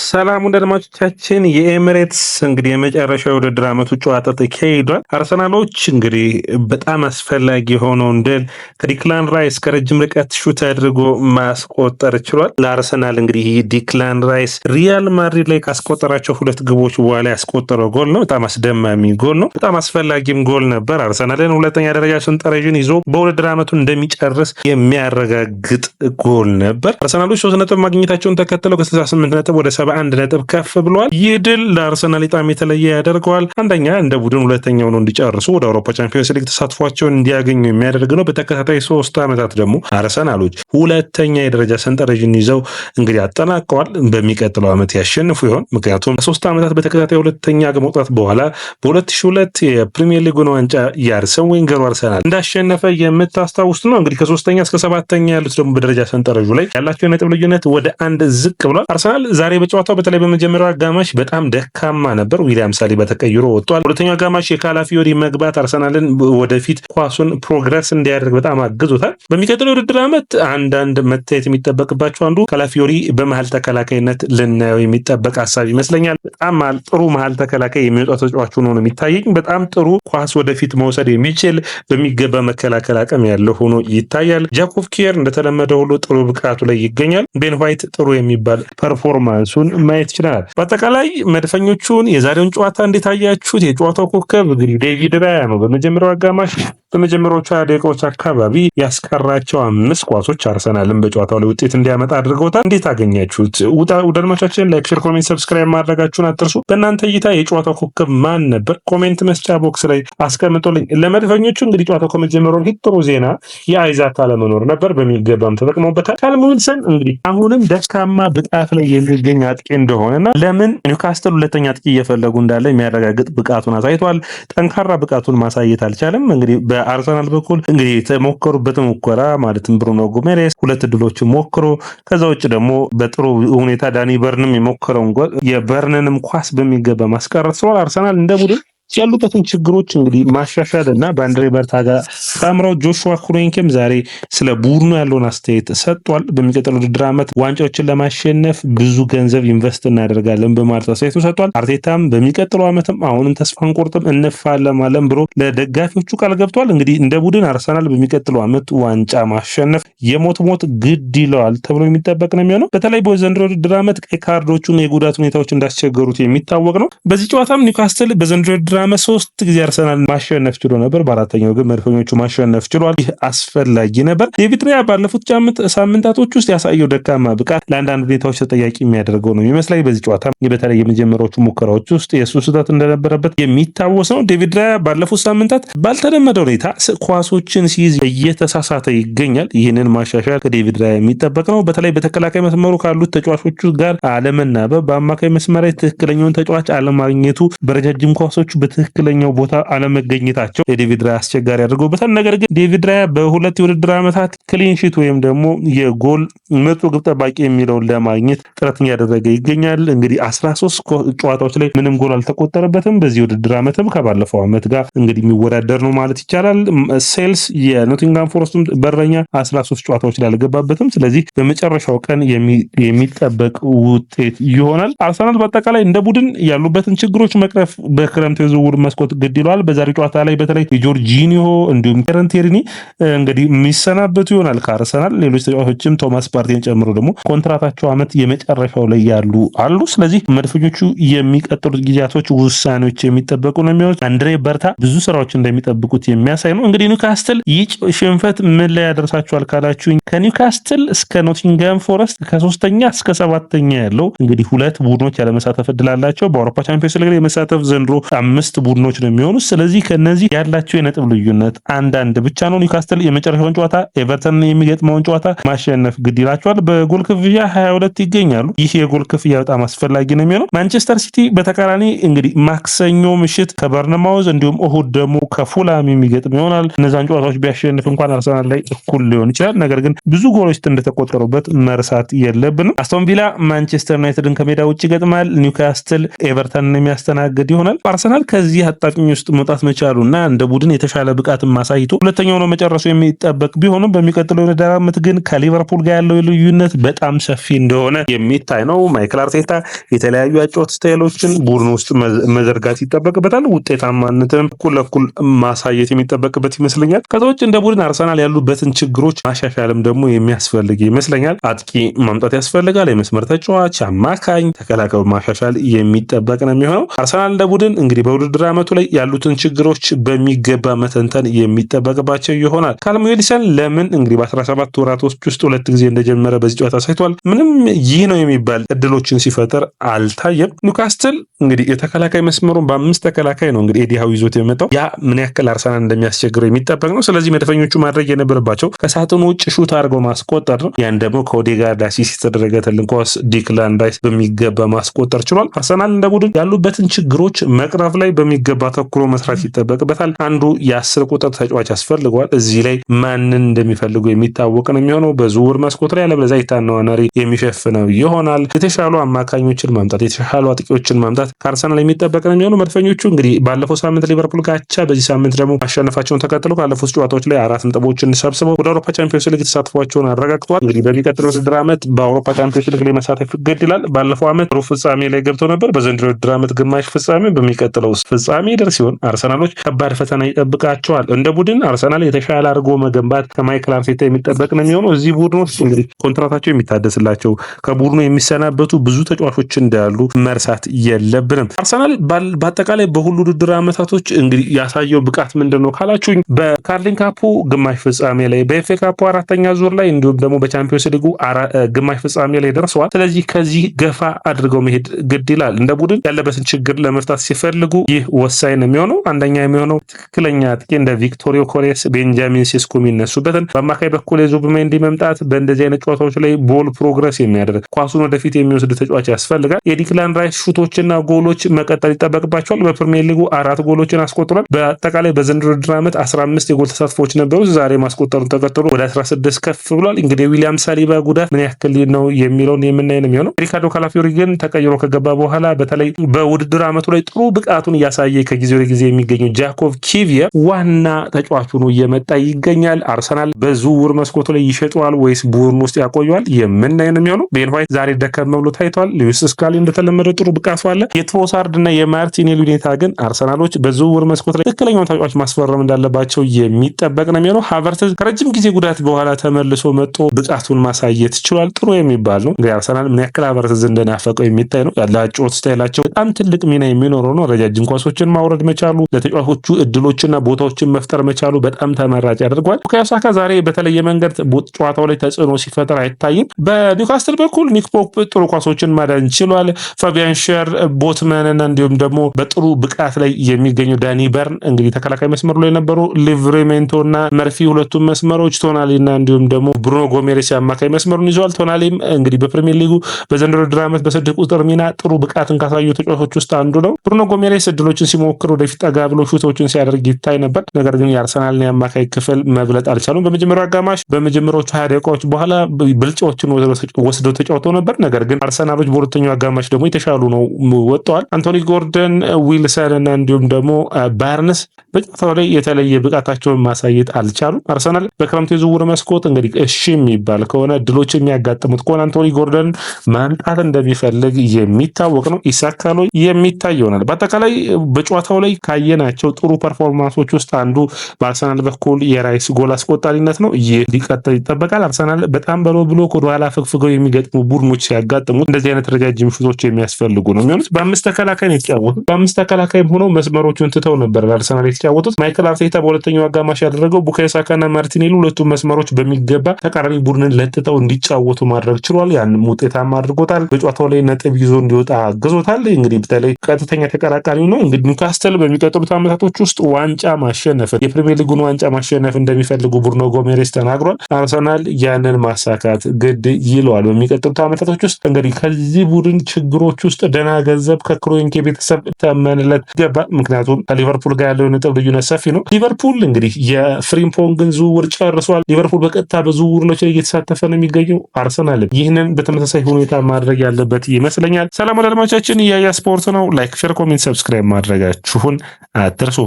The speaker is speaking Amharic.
ሰላም ወዳጆቻችን የኤሚሬትስ እንግዲህ የመጨረሻው ውድድር ዓመቱ ጨዋታ ተካሂዷል። አርሰናሎች እንግዲህ በጣም አስፈላጊ የሆነውን ድል ከዲክላን ራይስ ከረጅም ርቀት ሹት አድርጎ ማስቆጠር ችሏል። ለአርሰናል እንግዲህ ዲክላን ራይስ ሪያል ማድሪድ ላይ ካስቆጠራቸው ሁለት ግቦች በኋላ ያስቆጠረው ጎል ነው። በጣም አስደማሚ ጎል ነው። በጣም አስፈላጊም ጎል ነበር። አርሰናልን ሁለተኛ ደረጃ ሰንጠረዡን ይዞ በውድድር ዓመቱ እንደሚጨርስ የሚያረጋግጥ ጎል ነበር። አርሰናሎች 3 ነጥብ ማግኘታቸውን ተከትለው ከ68 ነጥብ ወደ 71 ነጥብ ከፍ ብሏል። ይህ ድል ለአርሰናል በጣም የተለየ ያደርገዋል። አንደኛ እንደ ቡድን ሁለተኛው ነው እንዲጨርሱ ወደ አውሮፓ ቻምፒዮንስ ሊግ ተሳትፏቸውን እንዲያገኙ የሚያደርግ ነው። በተከታታይ 3 ዓመታት ደግሞ አርሰናሎች ሁለተኛ የደረጃ ሰንጠረዥን ይዘው እንግዲህ አጠናቀዋል። በሚቀጥለው ዓመት ያሸንፉ ይሆን? ምክንያቱም ከ3 ዓመታት በተከታታይ ሁለተኛ ከመውጣት በኋላ በ2002 የፕሪሚየር ሊጉን ዋንጫ የአርሰን ዌንገሩ አርሰናል እንዳሸነፈ የምታስታውስ ነው። እንግዲህ ከ3ኛ እስከ 7ኛ ያሉት ደግሞ በደረጃ ሰንጠረዡ ላይ ያላቸው የነጥብ ልዩነት ወደ 1 ዝቅ ብሏል። አርሰናል ዛሬ በጨዋታው በተለይ በመጀመሪያው አጋማሽ በጣም ደካማ ነበር። ዊሊያም ሳሊባ ተቀይሮ ወጥቷል። ሁለተኛው አጋማሽ የካላፊዮሪ መግባት አርሰናልን ወደፊት ኳሱን ፕሮግረስ እንዲያደርግ በጣም አግዞታል። በሚቀጥለው ውድድር ዓመት አንዳንድ መታየት የሚጠበቅባቸው አንዱ ካላፊዮሪ በመሀል ተከላካይነት ልናየው የሚጠበቅ ሀሳብ ይመስለኛል። በጣም ጥሩ መሀል ተከላካይ የሚወጣው ተጫዋች ሆኖ ነው የሚታየኝ። በጣም ጥሩ ኳስ ወደፊት መውሰድ የሚችል በሚገባ መከላከል አቅም ያለው ሆኖ ይታያል። ጃኮብ ኪየር እንደተለመደው ሁሉ ጥሩ ብቃቱ ላይ ይገኛል። ቤን ዋይት ጥሩ የሚባል ፐርፎርማንሱን ማየት ይችላል። በአጠቃላይ መድፈኞቹን የዛሬውን ጨዋታ እንዴት አያችሁት? የጨዋታው ኮከብ እንግዲህ ዴቪድ ራያ ነው። በመጀመሪያው አጋማሽ በመጀመሪያዎቹ ደቂቃዎች አካባቢ ያስቀራቸው 5 ኳሶች አርሰናልን በጨዋታው ላይ ውጤት እንዲያመጣ አድርገውታል። እንዴት አገኛችሁት? ውዳድማቻችን ላይክ፣ ሼር፣ ኮሜንት፣ ሰብስክራይብ ማድረጋችሁን አትርሱ። በእናንተ እይታ የጨዋታው ኮከብ ማን ነበር? ኮሜንት መስጫ ቦክስ ላይ አስቀምጦልኝ። ለመድፈኞቹ እንግዲህ ጨዋታው ከመጀመሩ በፊት ጥሩ ዜና የአይዛክ አለመኖር ነበር። በሚገባም ተጠቅመውበታል። ካልም ዊልሰን እንግዲህ አሁንም ደካማ ብቃት ላይ የሚገኝ አጥቂ እንደሆነና ለምን ኒውካስትል ሁለተኛ አጥቂ እየፈለጉ እንዳለ የሚያረጋግጥ ብቃቱን አሳይቷል። ጠንካራ ብቃቱን ማሳየት አልቻለም። እንግዲህ በአርሰናል በኩል እንግዲህ የተሞከሩበት ሙከራ ማለትም ብሩኖ ጉሜሬስ 2 ድሎችን ሞክሮ ከዛ ውጭ ደግሞ በጥሩ ሁኔታ ዳኒ በርንም የሞከረውን ጎል የበርንንም ኳስ በሚገባ ማስቀረት ስለሆነ አርሰናል እንደ ቡድን ያሉበትን ችግሮች እንግዲህ ማሻሻል እና በአንድሬ በርታ ጋር ታምራው ጆሹዋ ኩሬንኬም ዛሬ ስለ ቡድኑ ያለውን አስተያየት ሰጥቷል። በሚቀጥለው ውድድር ዓመት ዋንጫዎችን ለማሸነፍ ብዙ ገንዘብ ኢንቨስት እናደርጋለን በማለት አስተያየቱ ሰጥቷል። አርቴታም በሚቀጥለው ዓመትም አሁንም ተስፋ አንቆርጥም እንፋለማለን ብሎ ለደጋፊዎቹ ቃል ገብቷል። እንግዲህ እንደ ቡድን አርሰናል በሚቀጥለው ዓመት ዋንጫ ማሸነፍ የሞት ግድ ይለዋል ተብሎ የሚጠበቅ ነው የሚሆነው። በተለይ በዘንድሮ ውድድር ዓመት ቀይ ካርዶቹን የጉዳት ሁኔታዎች እንዳስቸገሩት የሚታወቅ ነው። በዚህ ጨዋታም ኒውካስትል በዘንድሮ ውድድር ዓመት 3 ጊዜ አርሰናል ማሸነፍ ችሎ ነበር። በአራተኛው ግን መድፈኞቹ ማሸነፍ ችሏል። ይህ አስፈላጊ ነበር። ዴቪድ ራያ ባለፉት ሳምንታቶች ውስጥ ያሳየው ደካማ ብቃት ለአንዳንድ ሁኔታዎች ተጠያቂ የሚያደርገው ነው የሚመስለኝ። በዚህ ጨዋታ በተለይ የመጀመሪያዎቹ ሙከራዎች ውስጥ የእሱ ስህተት እንደነበረበት የሚታወስ ነው። ዴቪድ ራያ ባለፉት ሳምንታት ባልተለመደ ሁኔታ ኳሶችን ሲይዝ እየተሳሳተ ይገኛል። ይህንን ማሻሻል ከዴቪድ ራያ የሚጠበቅ ነው። በተለይ በተከላካይ መስመሩ ካሉት ተጫዋቾቹ ጋር አለመናበብ፣ በአማካይ መስመር ላይ ትክክለኛውን ተጫዋች አለማግኘቱ፣ በረጃጅም ኳሶች በትክክለኛው ቦታ አለመገኘታቸው የዴቪድ ራያ አስቸጋሪ አድርጎበታል። ነገር ግን ዴቪድ ራያ በ2 የውድድር ዓመታት ክሊንሺት ወይም ደግሞ የጎል ምርጡ ግብ ጠባቂ የሚለውን ለማግኘት ጥረት እያደረገ ይገኛል። እንግዲህ 13 ጨዋታዎች ላይ ምንም ጎል አልተቆጠረበትም። በዚህ የውድድር ዓመትም ከባለፈው ዓመት ጋር እንግዲህ የሚወዳደር ነው ማለት ይቻላል። ሴልስ የኖቲንጋም ፎረስቱም በረኛ 13 ጨዋታዎች ላይ አልገባበትም። ስለዚህ በመጨረሻው ቀን የሚጠበቅ ውጤት ይሆናል። አርሰናል በአጠቃላይ እንደ ቡድን ያሉበትን ችግሮች መቅረፍ በክረምት የዝውውር መስኮት ግድ ይለዋል። በዛሬ ጨዋታ ላይ በተለይ የጆርጂኒዮ እንዲሁም ኬረን ቴርኒ እንግዲህ የሚሰናበቱ ይሆናል ከአርሰናል። ሌሎች ተጫዋቾችም ቶማስ ፓርቲን ጨምሮ ደግሞ ኮንትራታቸው ዓመት የመጨረሻው ላይ ያሉ አሉ። ስለዚህ መድፈኞቹ የሚቀጥሉት ጊዜያቶች ውሳኔዎች የሚጠበቁ ነው የሚሆኑት። አንድሬ በርታ ብዙ ስራዎች እንደሚጠብቁት የሚያሳይ ነው። እንግዲህ ኒውካስትል ይህ ሽንፈት ምን ላይ ያደርሳቸዋል ካላችሁኝ ከኒውካስትል እስከ ኖቲንጋም ፎረስት ከ3ኛ እስከ 7ኛ ያለው እንግዲህ 2 ቡድኖች ያለመሳተፍ እድል አላቸው። በአውሮፓ ቻምፒዮንስ ሊግ የመሳተፍ ዘንድሮ 5 ቡድኖች ነው የሚሆኑት። ስለዚህ ከነዚህ ያላቸው የነጥብ ልዩነት አንዳንድ ብቻ ነው። ኒውካስትል የመጨረሻውን ጨዋታ ኤቨርተን የሚገጥመውን ጨዋታ ማሸነፍ ግድ ይላቸዋል። በጎል ክፍያ 22 ይገኛሉ። ይህ የጎል ክፍያ በጣም አስፈላጊ ነው የሚሆነው። ማንቸስተር ሲቲ በተቃራኒ እንግዲህ ማክሰኞ ምሽት ከበርነማውዝ እንዲሁም እሁድ ደግሞ ከፉላም የሚገጥም ይሆናል። እነዛን ጨዋታዎች ቢያሸንፍ እንኳን አርሰናል ላይ እኩል ሊሆን ይችላል። ነገር ግን ብዙ ጎሎች እንደተቆጠሩበት መርሳት የለብንም። አስቶን ቪላ ማንቸስተር ዩናይትድን ከሜዳ ውጭ ይገጥማል። ኒውካስትል ኤቨርተንን የሚያስተናግድ ይሆናል። አርሰናል ከዚህ አጣብቂኝ ውስጥ መውጣት መቻሉና እንደ ቡድን የተሻለ ብቃትን ማሳይቶ ሁለተኛው ነው መጨረሱ የሚጠበቅ ቢሆንም በሚቀጥለው የውድድር ዓመት ግን ከሊቨርፑል ጋር ያለው ልዩነት በጣም ሰፊ እንደሆነ የሚታይ ነው። ማይክል አርቴታ የተለያዩ አጨዋወት ስታይሎችን ቡድን ውስጥ መዘርጋት ይጠበቅበታል። ውጤታማነትን እኩል ለእኩል ማሳየት የሚጠበቅበት ይመስለኛል። ከዛ ውጭ እንደ ቡድን አርሰናል ያሉበትን ችግሮች ማሻሻልም ደግሞ የሚያስፈልግ ይመስለኛል። አጥቂ ማምጣት ያስፈልጋል። የመስመር ተጫዋች፣ አማካኝ፣ ተከላካዩ ማሻሻል የሚጠበቅ ነው የሚሆነው። አርሰናል እንደ ቡድን እንግዲህ በውድድር ዓመቱ ላይ ያሉትን ችግሮች በሚገባ መተንተን የሚጠበቅባቸው ይሆናል። ካልም ዊልሰን ለምን እንግዲህ በ17 ወራቶች ውስጥ 2 ጊዜ እንደጀመረ በዚህ ጨዋታ ሳይቷል። ምንም ይህ ነው የሚባል እድሎችን ሲፈጠር አልታየም። ኒውካስትል እንግዲህ የተከላካይ መስመሩን በ5 ተከላካይ ነው እንግዲህ ኤዲ ሃው ይዞት የመጣው። ያ ምን ያክል አርሰናል እንደሚያስቸግረው የሚጠበቅ ነው። ስለዚህ መደፈኞቹ ማድረግ የነበረባቸው ከሳጥኑ ውጭ ሹት አድርገው ማስቆጠር ነው። ያን ደግሞ ከኦዴጋርድ አሲስት የተደረገልን ኳስ ዲክላን ራይስ በሚገባ ማስቆጠር ችሏል። አርሰናል እንደ ቡድን ያሉበትን ችግሮች መቅረፍ ላይ በሚገባ ተኩሮ መስራት ይጠበቅበታል። አንዱ የ10 ቁጥር ተጫዋች ያስፈልገዋል። እዚህ ላይ ማንን እንደሚፈልጉ የሚታወቅ ነው የሚሆነው። በዝውውር መስኮት ላይ ያለበለዚያ ኢታናዋነሪ የሚሸፍነው ይሆናል። የተሻሉ አማካኞችን ማምጣት፣ የተሻሉ አጥቂዎችን ማምጣት ከአርሰናል የሚጠበቅ ነው የሚሆነው። መድፈኞቹ እንግዲህ ባለፈው ሳምንት ሊቨርፑል ጋቻ፣ በዚህ ሳምንት ደግሞ ማሸነፋቸውን ተከትሎ ካለፉት ጨዋታዎች ላይ 4 ነጥቦችን ሰብስበው ወደ አውሮፓ ቻምፒዮንስ ሊግ ተሳትፏቸውን አረጋግጠዋል። እንግዲህ በሚቀጥለው ውድድር ዓመት በአውሮፓ ቻምፒዮንስ ሊግ ላይ መሳተፍ ግድ ይላል። ባለፈው ዓመት ሩብ ፍጻሜ ላይ ገብተው ነበር። በዘንድሮ ውድድር ዓመት ግማሽ ፍጻሜ፣ በሚቀጥለው ፍጻሜ ደርስ ሲሆን አርሰናሎች ከባድ ፈተና ይጠብቃቸዋል። እንደ ቡድን አርሰናል የተሻለ አድርጎ መገንባት ከማይክል አርቴታ የሚጠበቅ ነው የሚሆነው። እዚህ ቡድን ውስጥ እንግዲህ ኮንትራታቸው የሚታደስላቸው ከቡድኑ የሚሰናበቱ ብዙ ተጫዋቾች እንዳሉ መርሳት የለብንም። አርሰናል በአጠቃላይ በሁሉ ውድድር ዓመታቶች እንግዲህ ያሳየው ብቃት ምንድን ነው ካላችሁኝ በካርሊንግ ካፑ ግማሽ ፍጻሜ ላይ፣ በኤፍ ኤ ካፑ 4ኛ ዙር ላይ እንዲሁም ደግሞ በቻምፒዮንስ ሊጉ ግማሽ ፍጻሜ ላይ ደርሰዋል። ስለዚህ ከዚህ ገፋ አድርገው መሄድ ግድ ይላል። እንደ ቡድን ያለበትን ችግር ለመፍታት ሲፈልጉ ይህ ወሳኝ ነው የሚሆነው። አንደኛ የሚሆነው ትክክለኛ አጥቂ እንደ ቪክቶሪዮ ኮሬስ፣ ቤንጃሚን ሴስኮ የሚነሱበትን በአማካይ በኩል የዙቢሜንዲ መምጣት በእንደዚህ አይነት ጨዋታዎች ላይ ቦል ፕሮግረስ የሚያደርግ ኳሱን ወደፊት የሚወስድ ተጫዋች ያስፈልጋል። የዲክላን ራይስ ሹቶችና ጎሎች መቀጠል ይጠበቅባቸዋል። በፕሪሚየር ሊጉ 4 ጎሎችን አስቆጥሯል። በአጠቃላይ በዘንድሮ ውድድር ዓመት 15 የጎል ተሳትፎች ነበሩ። ዛሬ ማስቆጠሩን ተከትሎ ወደ 16 ከፍ ብሏል። እንግዲህ ዊሊያም ሳሊባ ጉዳት ምን ያክል ነው የሚለውን የምናይ ነው የሚሆነው። ሪካርዶ ካላፊዮሪ ግን ተቀይሮ ከገባ በኋላ በተለይ በውድድር ዓመቱ ላይ ጥሩ ብቃቱን እያሳየ ከጊዜ ወደ ጊዜ የሚገኘው ጃኮብ ኪቪየር ዋና ተጫዋቹ ነው እየመጣ ይገኛል። አርሰናል በዝውውር መስኮቱ ላይ ይሸጠዋል ወይስ ቡድን ውስጥ ያቆየዋል የምናይ ነው የሚሆነው። ቤን ዋይት ዛሬ ደከም ብሎ ታይቷል። ሉዊስ ስካሊ እንደተለመደ ጥሩ ብቃቱ አለ። የትሮሳርድ እና የማርቲኔሊ ሁኔታ ግን አርሰናሎች በዝውውር መስኮት ላይ ትክክለኛውን ተጫዋች ማስፈረም እንዳለባቸው የሚጠበቅ ነው የሚሆነው። ሃቨርትዝ ከረጅም ጊዜ ጉዳት በኋላ ተመልሶ መጥቶ ብቃቱን ማሳየት ችሏል። ጥሩ የሚባል ነው። እንግዲህ አርሰናል ምን ያክል ሃቨርትዝ እንደናፈቀው የሚታይ ነው። ያላቸው ስታይላቸው በጣም ትልቅ ሚና የሚኖረው ነው። ረጃጅም ኳሶችን ማውረድ መቻሉ፣ ለተጫዋቾቹ እድሎችና ቦታዎችን መፍጠር መቻሉ በጣም ተመራጭ ያደርገዋል። ቡካዮ ሳካ ዛሬ በተለየ መንገድ ጨዋታው ላይ ተጽዕኖ ሲፈጠር አይታይም። በኒውካስትል በኩል ኒክ ፖፕ ጥሩ ኳሶችን ማዳን ችሏል። ፋቢያን ሸር፣ ቦትመን እና እንዲሁም ደግሞ በጥሩ ብቃት ላይ የሚገኘው ዳኒ በርን እንግዲህ ተከላካይ መስመሩ ላይ የነበሩ ሊቭሬሜንቶ እና መርፊ ሁለቱም መስመሮች፣ ቶናሊ እና እንዲሁም ደግሞ ብሩኖ ጎሜሬስ አማካይ መስመሩን ይዘዋል። ቶናሊም እንግዲህ በፕሪሚየር ሊጉ በዘንድሮ ውድድር ዓመት በ6 ቁጥር ሚና ጥሩ ብቃትን ካሳዩ ተጫዋቾች ውስጥ አንዱ ነው። ብሩኖ ጎሜሬስ እድሎችን ሲሞክር ወደፊት ጠጋ ብሎ ሹቶችን ሲያደርግ ይታይ ነበር። ነገር ግን የአርሰናልን የአማካይ ክፍል መብለጥ አልቻሉም። በመጀመሪያው አጋማሽ በመጀመሪያዎቹ 20 ደቂቃዎች በኋላ ብልጫዎችን ወስደው ተጫውተው ነበር። ነገር ግን አርሰናሎች በሁለተኛው አጋማሽ ደግሞ የተሻሉ ነው ወጥተዋል። አንቶኒ ጎርደን፣ ዊልሰን እና እንዲሁም ደግሞ ባርንስ በጨዋታው ላይ የተለየ ብቃታቸውን ማሳየት አልቻሉም። አርሰናል በክረምቱ የዝውውር መስኮት እንግዲህ እሺ የሚባል ከሆነ ድሎች የሚያጋጥሙት ከሆነ አንቶኒ ጎርደን ማምጣት እንደሚፈልግ የሚታወቅ ነው። ኢሳካሎ የሚታይ ይሆናል። በአጠቃላይ በጨዋታው ላይ ካየናቸው ጥሩ ፐርፎርማንሶች ውስጥ አንዱ በአርሰናል በኩል የራይስ ጎል አስቆጣሪነት ነው። ይህ ሊቀጥል ይጠበቃል። አርሰናል በጣም በሎ ብሎክ ወደኋላ ፍግፍገው የሚገጥሙ ቡድኖች ሲያጋጥሙት እንደዚህ አይነት ረጃጅም ሹቶች የሚያስፈልጉ ነው የሚሆኑት። በ5 ተከላካይ ነው የተጫወቱት። በ5 ተከላካይም ሆነው መስመሮቹን ትተው ነበር አርሰናል የተጫወቱት። ማይክል አርቴታ በሁለተኛው አጋማሽ ያደረገው ቡካዮ ሳካና ማርቲኔሊ ሁለቱም መስመሮች በሚገባ ተቃራኒ ቡድንን ለጥጠው እንዲጫወቱ ማድረግ ችሏል። ያንም ውጤታማ አድርጎታል። በጨዋታው ላይ ነጥብ ይዞ እንዲወጣ አግዞታል። እንግዲህ በተለይ ቀጥተኛ ተቀራቃሪው ነው። እንግዲህ ኒውካስትል በሚቀጥሉት ዓመታቶች ውስጥ ዋንጫ ማሸነፍን የፕሪሚየር ሊጉን ዋንጫ ማሸነፍ እንደሚፈልጉ ብሩኖ ጎሜሬስ ተናግሯል። አርሰናል ያንን ማሳካት ግድ ይለዋል። በሚቀጥሉት ዓመታቶች ውስጥ እንግዲህ ከዚህ ቡድን ችግሮች ውስጥ ደህና ገንዘብ ከክሮንኬ ቤተሰብ ተመንለት ይገባል። ምክንያቱም ከሊቨርፑል ጋር ያለው ነጥብ ልዩነት ሰፊ ነው። ሊቨርፑል እንግዲህ የፍሪምፖንግን ዝውውር ጨርሷል። ሊቨርፑል በቀጥታ በዝውውሮች ላይ እየተሳተፈ ነው የሚገኘው። አርሰናልም ይህንን በተመሳሳይ ሁኔታ ማድረግ ያለበት ይመስለኛል። ሰላም ወዳጆቻችን፣ ያያ ስፖርት ነው። ላይክ፣ ሼር፣ ኮሜንት፣ ሰብስክራይብ ሰብስክራይብ ማድረጋችሁን አትርሱ።